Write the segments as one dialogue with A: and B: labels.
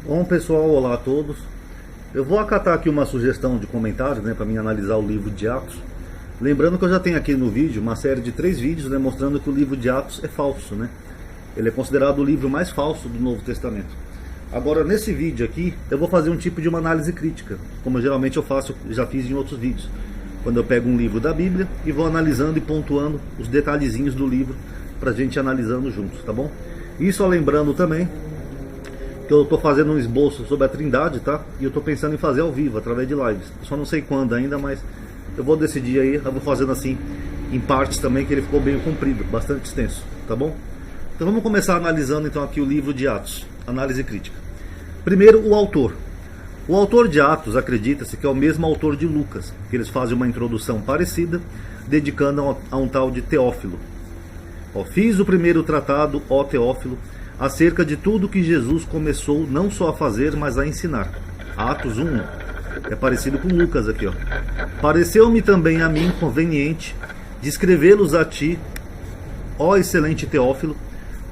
A: Bom pessoal, olá a todos. Eu vou acatar aqui uma sugestão de comentário, para mim analisar o livro de Atos. Lembrando que eu já tenho aqui no vídeo uma série de 3 vídeos mostrando que o livro de Atos é falso, Ele é considerado o livro mais falso do Novo Testamento. Agora, nesse vídeo aqui, eu vou fazer um tipo de uma análise crítica, como geralmente eu faço, já fiz em outros vídeos. Quando eu pego um livro da Bíblia e vou analisando e pontuando os detalhezinhos do livro pra gente analisando juntos, tá bom? E só lembrando também que eu estou fazendo um esboço sobre a Trindade, tá? E eu estou pensando em fazer ao vivo, através de lives. Eu só não sei quando ainda, mas eu vou decidir aí. Eu vou fazendo assim, em partes também, que ele ficou bem comprido, bastante extenso, tá bom? Então vamos começar analisando então aqui o livro de Atos, análise crítica. Primeiro, o autor. O autor de Atos acredita-se que é o mesmo autor de Lucas, que eles fazem uma introdução parecida, dedicando a um tal de Teófilo. Fiz o primeiro tratado, ó Teófilo, acerca de tudo que Jesus começou não só a fazer, mas a ensinar. Atos 1. É parecido com Lucas aqui, Pareceu-me também a mim conveniente de escrevê-los a ti, ó excelente Teófilo,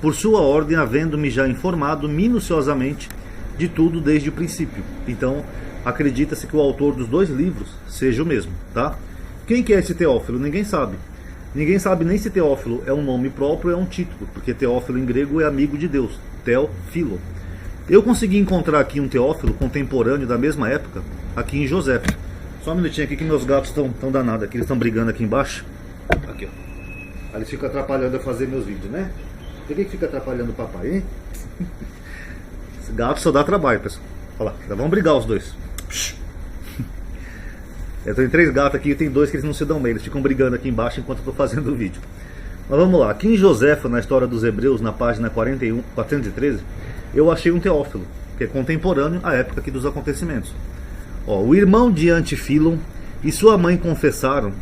A: por sua ordem, havendo-me já informado minuciosamente de tudo desde o princípio. Então, acredita-se que o autor dos 2 livros seja o mesmo, tá? Quem que é esse Teófilo? Ninguém sabe. Ninguém sabe nem se Teófilo é um nome próprio ou é um título, porque Teófilo em grego é amigo de Deus, Teófilo. Eu consegui encontrar aqui um Teófilo contemporâneo da mesma época, aqui em Joséfo. Só um minutinho aqui que meus gatos estão danados aqui, eles estão brigando aqui embaixo. Aqui, ó. Eles ficam atrapalhando eu fazer meus vídeos, Por que fica atrapalhando o papai, hein? Esse gato só dá trabalho, pessoal. Olha lá, vão brigar os dois. Eu tenho 3 gatos aqui e tem 2 que eles não se dão bem. Eles ficam brigando aqui embaixo enquanto eu estou fazendo o vídeo. Mas vamos lá. Aqui em Joséfo, na história dos Hebreus, na página 413, eu achei um Teófilo, que é contemporâneo à época aqui dos acontecimentos. O irmão de Antifilon e sua mãe confessaram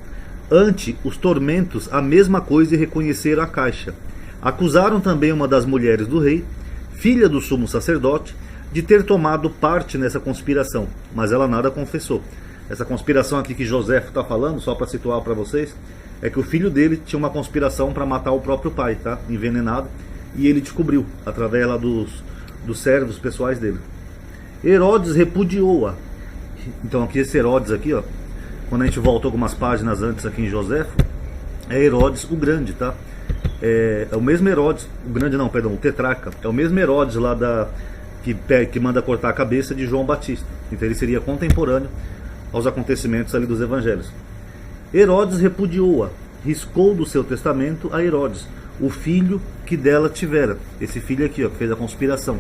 A: ante os tormentos a mesma coisa e reconheceram a caixa. Acusaram também uma das mulheres do rei, filha do sumo sacerdote, de ter tomado parte nessa conspiração, mas ela nada confessou. Essa conspiração aqui que Joséfo está falando, só para situar para vocês, é que o filho dele tinha uma conspiração para matar o próprio pai, tá? Envenenado, e ele descobriu, através lá dos servos pessoais dele. Herodes repudiou-a. Então aqui esse Herodes aqui, quando a gente volta algumas páginas antes aqui em Joséfo, é Herodes o Grande, tá? É o mesmo Herodes, o tetrarca, é o mesmo Herodes lá que manda cortar a cabeça de João Batista. Então ele seria contemporâneo aos acontecimentos ali dos evangelhos. Herodes repudiou-a, riscou do seu testamento a Herodes, o filho que dela tivera, esse filho aqui, que fez a conspiração,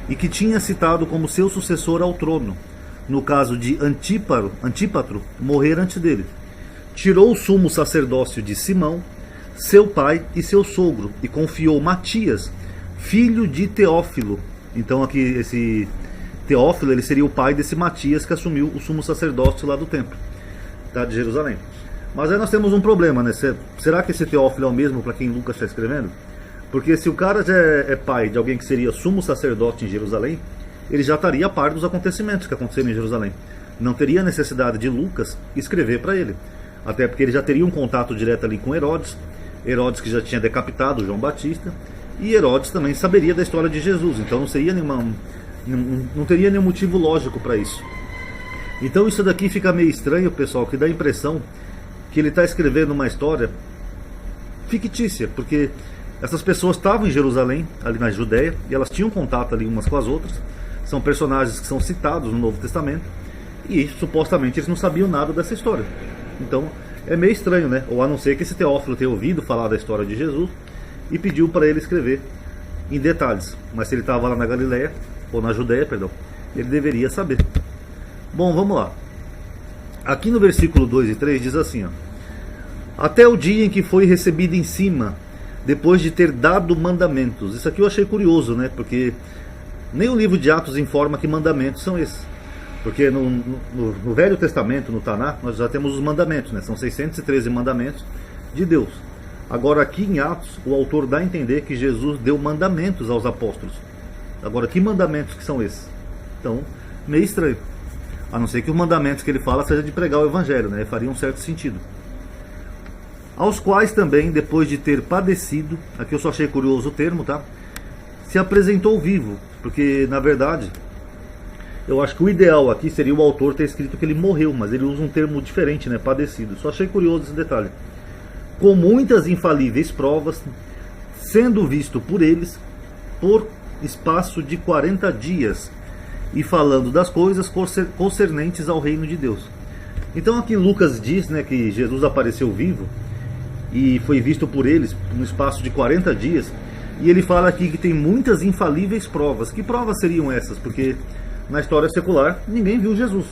A: e que tinha citado como seu sucessor ao trono, no caso de Antípatro morrer antes dele. Tirou o sumo sacerdócio de Simão, seu pai e seu sogro, e confiou Matias, filho de Teófilo. Então aqui esse Teófilo, ele seria o pai desse Matias que assumiu o sumo sacerdócio lá do templo, tá, de Jerusalém. Mas aí nós temos um problema, Será que esse Teófilo é o mesmo para quem Lucas está escrevendo? Porque se o cara já é pai de alguém que seria sumo sacerdote em Jerusalém, ele já estaria a par dos acontecimentos que aconteceram em Jerusalém. Não teria necessidade de Lucas escrever para ele. Até porque ele já teria um contato direto ali com Herodes. Herodes que já tinha decapitado João Batista. E Herodes também saberia da história de Jesus. Então não teria nenhum motivo lógico para isso. Então isso daqui fica meio estranho, pessoal, que dá a impressão que ele está escrevendo uma história fictícia, porque essas pessoas estavam em Jerusalém, ali na Judéia, e elas tinham contato ali umas com as outras. São personagens que são citados no Novo Testamento, e supostamente eles não sabiam nada dessa história. Então é meio estranho, Ou a não ser que esse Teófilo tenha ouvido falar da história de Jesus e pediu para ele escrever em detalhes. Mas se ele estava lá na Galileia, ou na Judéia, perdão, ele deveria saber. Bom, vamos lá. Aqui no versículo 2 e 3 diz assim, até o dia em que foi recebido em cima, depois de ter dado mandamentos. Isso aqui eu achei curioso, Porque nem o livro de Atos informa que mandamentos são esses. Porque no Velho Testamento, no Taná, nós já temos os mandamentos, São 613 mandamentos de Deus. Agora aqui em Atos, o autor dá a entender que Jesus deu mandamentos aos apóstolos. Agora, que mandamentos que são esses? Então, meio estranho. A não ser que os mandamentos que ele fala seja de pregar o evangelho, Faria um certo sentido. Aos quais também, depois de ter padecido, aqui eu só achei curioso o termo, tá? Se apresentou vivo, porque na verdade Eu acho que o ideal aqui seria o autor ter escrito que ele morreu, mas ele usa um termo diferente, né? Padecido. Só achei curioso esse detalhe. Com muitas infalíveis provas, sendo visto por eles por espaço de 40 dias, e falando das coisas concernentes ao reino de Deus. Então aqui Lucas diz, né, que Jesus apareceu vivo e foi visto por eles no espaço de 40 dias, e ele fala aqui que tem muitas infalíveis provas. Que provas seriam essas? Porque na história secular ninguém viu Jesus.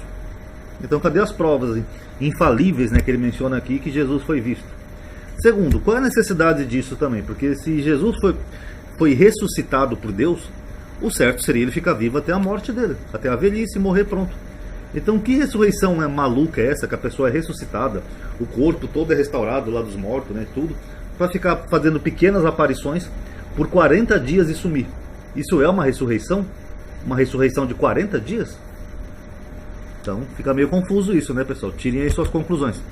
A: Então cadê as provas infalíveis, né, que ele menciona aqui que Jesus foi visto? Segundo, qual é a necessidade disso também? Porque se Jesus foi ressuscitado por Deus, o certo seria ele ficar vivo até a morte dele, até a velhice e morrer pronto. Então que ressurreição maluca é essa, que a pessoa é ressuscitada, o corpo todo é restaurado lá dos mortos, né, tudo, para ficar fazendo pequenas aparições por 40 dias e sumir? Isso é uma ressurreição? Uma ressurreição de 40 dias? Então fica meio confuso isso, né, pessoal? Tirem aí suas conclusões.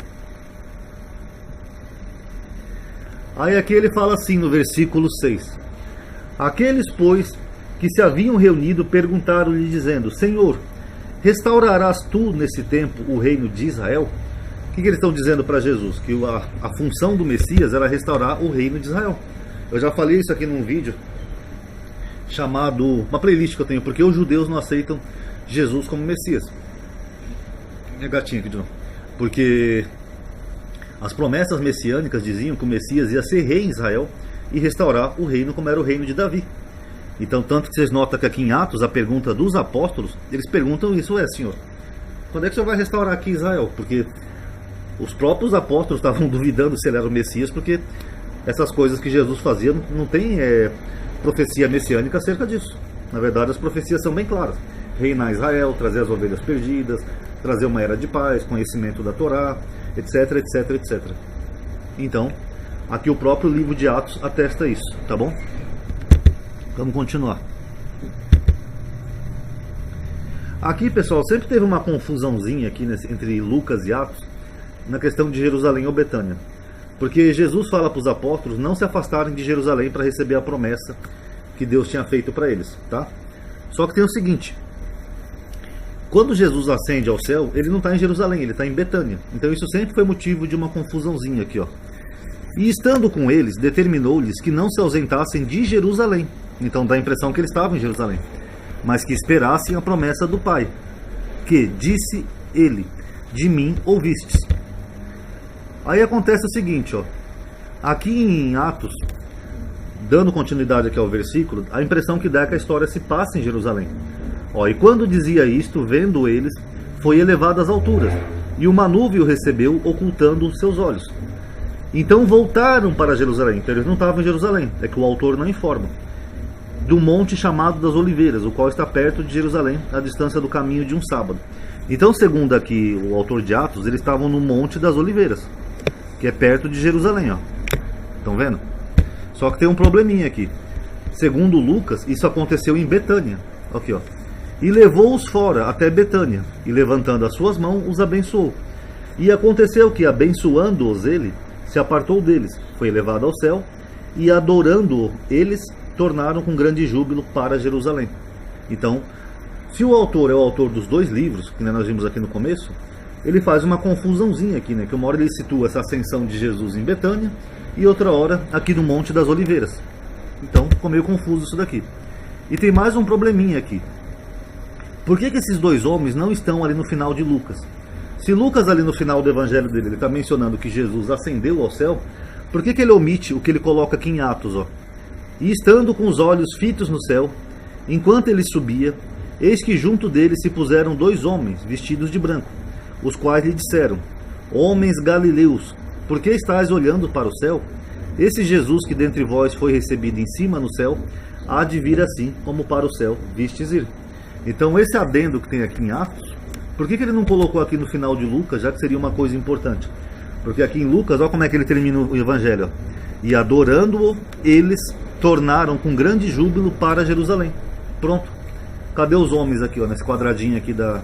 A: Aí aqui ele fala assim no versículo 6. Aqueles, pois, que se haviam reunido perguntaram-lhe dizendo: Senhor, restaurarás tu nesse tempo o reino de Israel? O que eles estão dizendo para Jesus? Que a função do Messias era restaurar o reino de Israel. Eu já falei isso aqui num vídeo chamado, uma playlist que eu tenho, porque os judeus não aceitam Jesus como Messias. Minha gatinha aqui de novo. Porque as promessas messiânicas diziam que o Messias ia ser rei em Israel e restaurar o reino como era o reino de Davi. Então, tanto que vocês notam que aqui em Atos, a pergunta dos apóstolos, eles perguntam isso: Senhor, quando é que o Senhor vai restaurar aqui Israel? Porque os próprios apóstolos estavam duvidando se ele era o Messias, porque essas coisas que Jesus fazia não tem profecia messiânica acerca disso. Na verdade, as profecias são bem claras: reinar Israel, trazer as ovelhas perdidas, trazer uma era de paz, conhecimento da Torá, etc, etc, etc. Então, aqui o próprio livro de Atos atesta isso, tá bom? Vamos continuar. Aqui, pessoal, sempre teve uma confusãozinha aqui entre Lucas e Atos na questão de Jerusalém ou Betânia. Porque Jesus fala para os apóstolos não se afastarem de Jerusalém para receber a promessa que Deus tinha feito para eles, tá? Só que tem o seguinte: quando Jesus ascende ao céu, ele não está em Jerusalém, ele está em Betânia. Então isso sempre foi motivo de uma confusãozinha aqui, ó. E estando com eles, determinou-lhes que não se ausentassem de Jerusalém. Então dá a impressão que eles estavam em Jerusalém, mas que esperassem a promessa do Pai, que disse ele: de mim ouvistes. Aí acontece o seguinte, ó. Aqui em Atos, dando continuidade aqui ao versículo, a impressão que dá é que a história se passa em Jerusalém. Ó, e quando dizia isto, vendo eles, foi elevado às alturas, e uma nuvem o recebeu, ocultando os seus olhos. Então voltaram para Jerusalém. Então eles não estavam em Jerusalém, é que o autor não informa. Do monte chamado das Oliveiras, o qual está perto de Jerusalém, à distância do caminho de um sábado. Então, segundo aqui o autor de Atos, eles estavam no Monte das Oliveiras, que é perto de Jerusalém, ó. Estão vendo? Só que tem um probleminha aqui. Segundo Lucas, isso aconteceu em Betânia. Aqui, ó. E levou-os fora até Betânia, e levantando as suas mãos, os abençoou. E aconteceu que, abençoando-os ele, se apartou deles, foi levado ao céu, e adorando-o, eles tornaram com grande júbilo para Jerusalém. Então, se o autor é o autor dos dois livros, que nós vimos aqui no começo, ele faz uma confusãozinha aqui, né? Que uma hora ele situa essa ascensão de Jesus em Betânia, e outra hora aqui no Monte das Oliveiras. Então, ficou meio confuso isso daqui. E tem mais um probleminha aqui. Por que esses dois homens não estão ali no final de Lucas? Se Lucas ali no final do evangelho dele, ele está mencionando que Jesus ascendeu ao céu, por que ele omite o que ele coloca aqui em Atos, ó? E estando com os olhos fitos no céu, enquanto ele subia, eis que junto dele se puseram dois homens, vestidos de branco, os quais lhe disseram: Homens galileus, por que estáis olhando para o céu? Esse Jesus que dentre vós foi recebido em cima no céu, há de vir assim como para o céu vistes ir. Então esse adendo que tem aqui em Atos, por que ele não colocou aqui no final de Lucas, já que seria uma coisa importante? Porque aqui em Lucas, olha como é que ele termina o evangelho, ó. E adorando-o, eles tornaram com grande júbilo para Jerusalém. Pronto. Cadê os homens aqui, ó, nesse quadradinho aqui da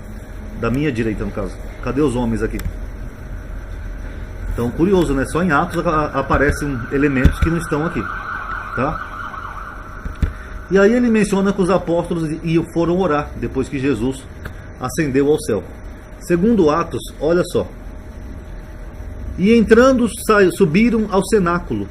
A: minha direita, no caso? Cadê os homens aqui? Então, curioso, né? Só em Atos aparecem elementos que não estão aqui, tá? E aí ele menciona que os apóstolos foram orar depois que Jesus ascendeu ao céu. Segundo Atos, olha só. E entrando, subiram ao cenáculo,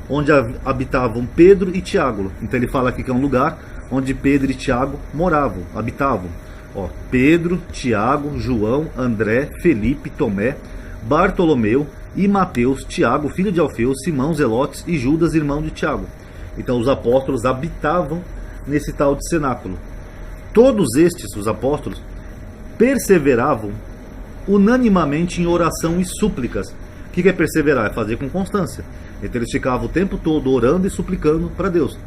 A: onde habitavam Pedro e Tiago. Então ele fala aqui que é um lugar onde Pedro e Tiago moravam, habitavam. Ó, Pedro, Tiago, João, André, Felipe, Tomé, Bartolomeu e Mateus, Tiago, filho de Alfeu, Simão, Zelotes e Judas, irmão de Tiago. Então os apóstolos habitavam nesse tal de cenáculo. Todos estes, os apóstolos, perseveravam unanimamente em oração e súplicas. O que é perseverar? É fazer com constância. Então eles ficavam o tempo todo orando e suplicando para Deus,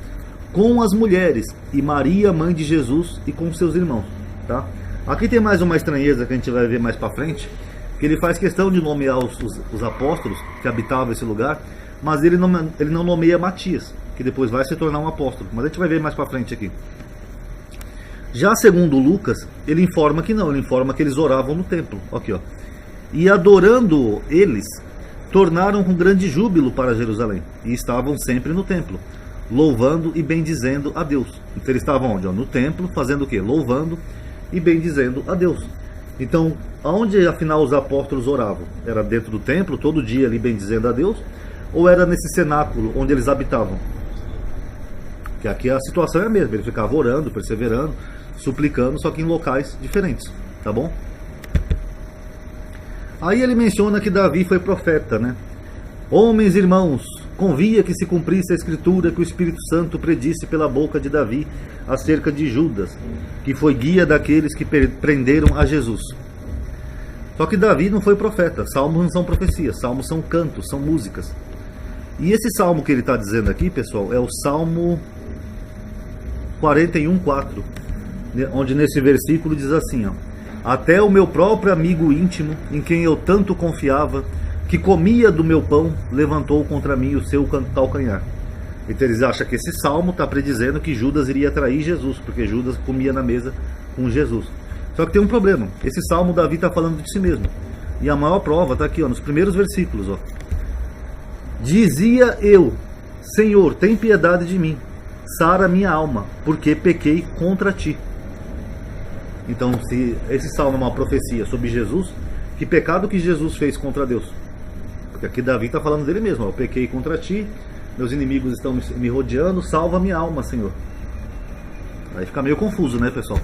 A: com as mulheres e Maria, mãe de Jesus, e com seus irmãos. Tá? Aqui tem mais uma estranheza que a gente vai ver mais para frente, que ele faz questão de nomear os apóstolos que habitavam esse lugar, mas ele não nomeia Matias, que depois vai se tornar um apóstolo. Mas a gente vai ver mais para frente aqui. Já segundo Lucas, ele informa que não, ele informa que eles oravam no templo. Aqui, ó. E adorando eles, tornaram com grande júbilo para Jerusalém, e estavam sempre no templo, louvando e bendizendo a Deus. Então eles estavam onde? No templo, fazendo o quê? Louvando e bendizendo a Deus. Então, aonde afinal os apóstolos oravam? Era dentro do templo, todo dia ali bendizendo a Deus? Ou era nesse cenáculo onde eles habitavam? Que aqui a situação é a mesma, eles ficavam orando, perseverando, suplicando, só que em locais diferentes, tá bom? Aí ele menciona que Davi foi profeta, né? Homens, irmãos, convia que se cumprisse a escritura que o Espírito Santo predisse pela boca de Davi acerca de Judas, que foi guia daqueles que prenderam a Jesus. Só que Davi não foi profeta. Salmos não são profecias, salmos são cantos, são músicas. E esse salmo que ele está dizendo aqui, pessoal, é o Salmo 41:4, onde nesse versículo diz assim, ó: até o meu próprio amigo íntimo, em quem eu tanto confiava, que comia do meu pão, levantou contra mim o seu calcanhar. Então eles acham que esse salmo está predizendo que Judas iria trair Jesus, porque Judas comia na mesa com Jesus. Só que tem um problema. Esse salmo Davi está falando de si mesmo. E a maior prova está aqui, ó, nos primeiros versículos. Ó. Dizia eu: Senhor, tem piedade de mim, sara minha alma, porque pequei contra ti. Então, se esse salmo é uma profecia sobre Jesus, que pecado que Jesus fez contra Deus? Porque aqui Davi está falando dele mesmo: ó, eu pequei contra ti, meus inimigos estão me rodeando, salva minha alma, Senhor. Aí fica meio confuso, né, pessoal?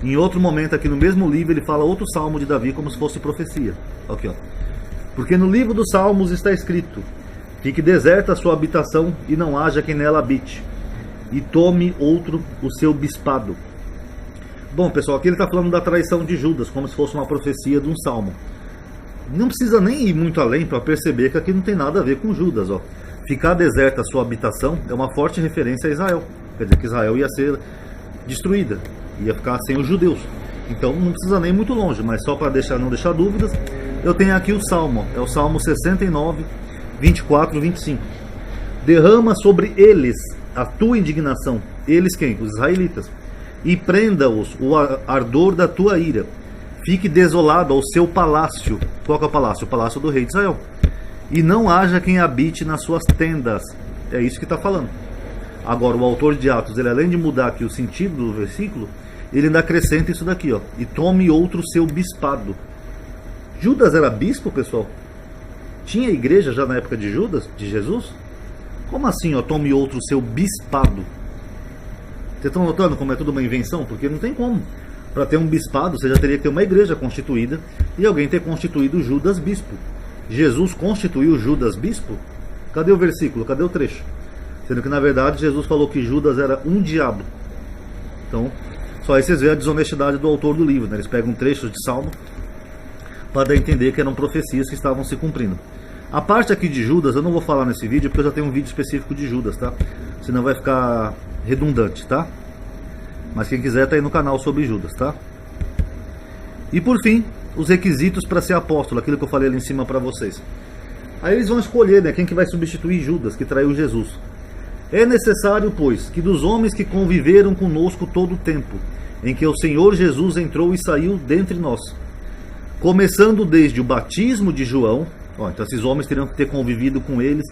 A: Em outro momento aqui no mesmo livro ele fala outro salmo de Davi como se fosse profecia. Aqui, ó. Porque no livro dos Salmos está escrito: fique deserta a sua habitação e não haja quem nela habite, e tome outro o seu bispado. Bom, pessoal, aqui ele está falando da traição de Judas, como se fosse uma profecia de um salmo. Não precisa nem ir muito além para perceber que aqui não tem nada a ver com Judas. Ó. Ficar deserta a sua habitação é uma forte referência a Israel. Quer dizer que Israel ia ser destruída, ia ficar sem os judeus. Então não precisa nem ir muito longe, mas só para não deixar dúvidas, eu tenho aqui o salmo, é o Salmo 69, 24 e 25. Derrama sobre eles a tua indignação. Eles quem? Os israelitas. E prenda-os o ardor da tua ira. Fique desolado ao seu palácio. Qual que é o palácio? O palácio do rei de Israel. E não haja quem habite nas suas tendas. É isso que está falando. Agora, o autor de Atos, ele além de mudar aqui o sentido do versículo, ele ainda acrescenta isso daqui, ó. E tome outro seu bispado. Judas era bispo, pessoal? Tinha igreja já na época de Judas, de Jesus? Como assim, ó? Tome outro seu bispado. Vocês estão notando como é tudo uma invenção? Porque não tem como. Para ter um bispado, você já teria que ter uma igreja constituída e alguém ter constituído Judas bispo. Jesus constituiu Judas bispo? Cadê o versículo? Cadê o trecho? Sendo que na verdade Jesus falou que Judas era um diabo. Então, só aí vocês veem a desonestidade do autor do livro, né? Eles pegam trechos de Salmo para dar a entender que eram profecias que estavam se cumprindo. A parte aqui de Judas eu não vou falar nesse vídeo, porque eu já tenho um vídeo específico de Judas, tá? Senão vai ficar redundante, tá? Mas quem quiser tá aí no canal sobre Judas, tá? E por fim, os requisitos para ser apóstolo, aquilo que eu falei ali em cima para vocês. Aí eles vão escolher, né, quem que vai substituir Judas, que traiu Jesus. É necessário, pois, que dos homens que conviveram conosco todo o tempo, em que o Senhor Jesus entrou e saiu dentre nós, começando desde o batismo de João, ó, então esses homens teriam que ter convivido com eles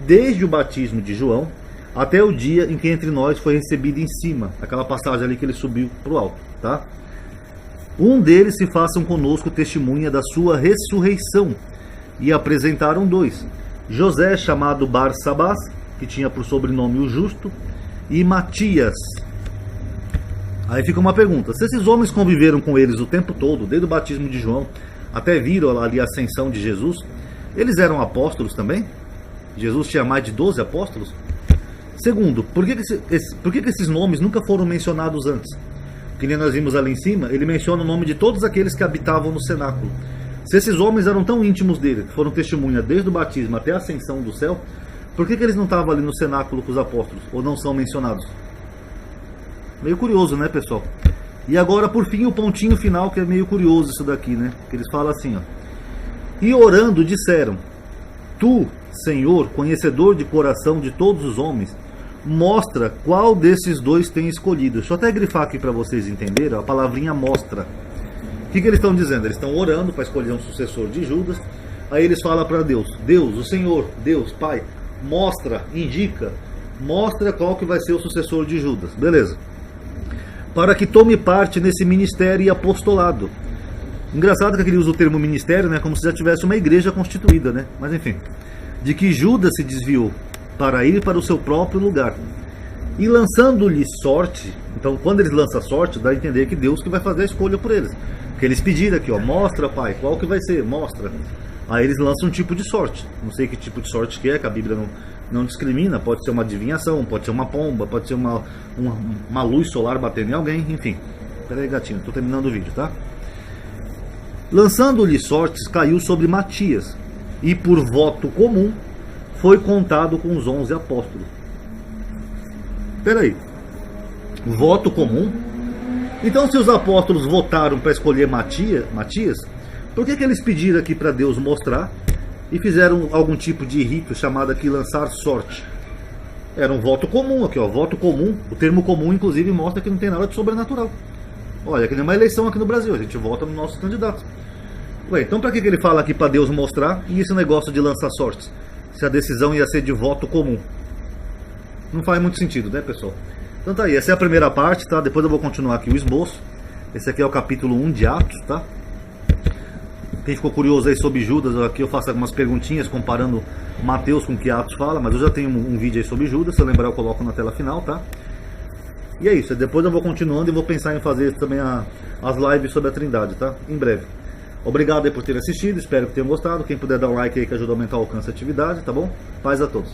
A: desde o batismo de João, até o dia em que entre nós foi recebido em cima, aquela passagem ali que ele subiu para o alto, tá? Um deles se façam conosco testemunha da sua ressurreição. E apresentaram 2. José, chamado Barsabás, que tinha por sobrenome o Justo, e Matias. Aí fica uma pergunta: se esses homens conviveram com eles o tempo todo, desde o batismo de João até viram ali a ascensão de Jesus, eles eram apóstolos também? Jesus tinha mais de 12 apóstolos? Segundo, por que esses nomes nunca foram mencionados antes? Que nem nós vimos ali em cima, ele menciona o nome de todos aqueles que habitavam no cenáculo. Se esses homens eram tão íntimos dele, que foram testemunha desde o batismo até a ascensão do céu, por que eles não estavam ali no cenáculo com os apóstolos? Ou não são mencionados? Meio curioso, né, pessoal? E agora, por fim, o pontinho final, que é meio curioso isso daqui, né? Que eles falam assim, ó. E orando disseram: Tu, Senhor, conhecedor de coração de todos os homens, mostra qual desses 2 tem escolhido. Deixa eu até grifar aqui para vocês entenderem a palavrinha mostra. O que eles estão dizendo? Eles estão orando para escolher um sucessor de Judas. Aí eles falam para Deus: Deus, o Senhor, Deus, Pai, mostra, indica, mostra qual que vai ser o sucessor de Judas. Beleza. Para que tome parte nesse ministério e apostolado. Engraçado que ele usa o termo ministério, né, como se já tivesse uma igreja constituída, né? Mas enfim, de que Judas se desviou para ir para o seu próprio lugar. E lançando-lhe sorte, então quando eles lançam sorte, dá a entender que Deus que vai fazer a escolha por eles. Porque eles pediram aqui, ó, mostra, Pai, qual que vai ser? Mostra. Aí eles lançam um tipo de sorte. Não sei que tipo de sorte que é, que a Bíblia não discrimina. Pode ser uma adivinhação, pode ser uma pomba, pode ser uma luz solar batendo em alguém, enfim. Pera aí, gatinho, tô terminando o vídeo, tá? Lançando-lhe sortes, caiu sobre Matias, e por voto comum foi contado com os 11 apóstolos. Peraí, voto comum? Então, se os apóstolos votaram para escolher Matias, por que eles pediram aqui para Deus mostrar e fizeram algum tipo de rito chamado aqui lançar sorte? Era um voto comum aqui, ó, voto comum. O termo comum, inclusive, mostra que não tem nada de sobrenatural. Olha, que nem uma eleição aqui no Brasil, a gente vota nos nossos candidatos. Ué, então para que ele fala aqui para Deus mostrar e esse negócio de lançar sortes? Se a decisão ia ser de voto comum. Não faz muito sentido, né, pessoal? Então tá aí, essa é a primeira parte, tá? Depois eu vou continuar aqui o esboço. Esse aqui é o capítulo 1 de Atos, tá? Quem ficou curioso aí sobre Judas, aqui eu faço algumas perguntinhas comparando Mateus com o que Atos fala, mas eu já tenho um vídeo aí sobre Judas, se eu lembrar eu coloco na tela final, tá? E é isso, depois eu vou continuando e vou pensar em fazer também as lives sobre a Trindade, tá? Em breve. Obrigado aí por ter assistido, espero que tenham gostado. Quem puder dar um like aí que ajuda a aumentar o alcance da atividade, tá bom? Paz a todos.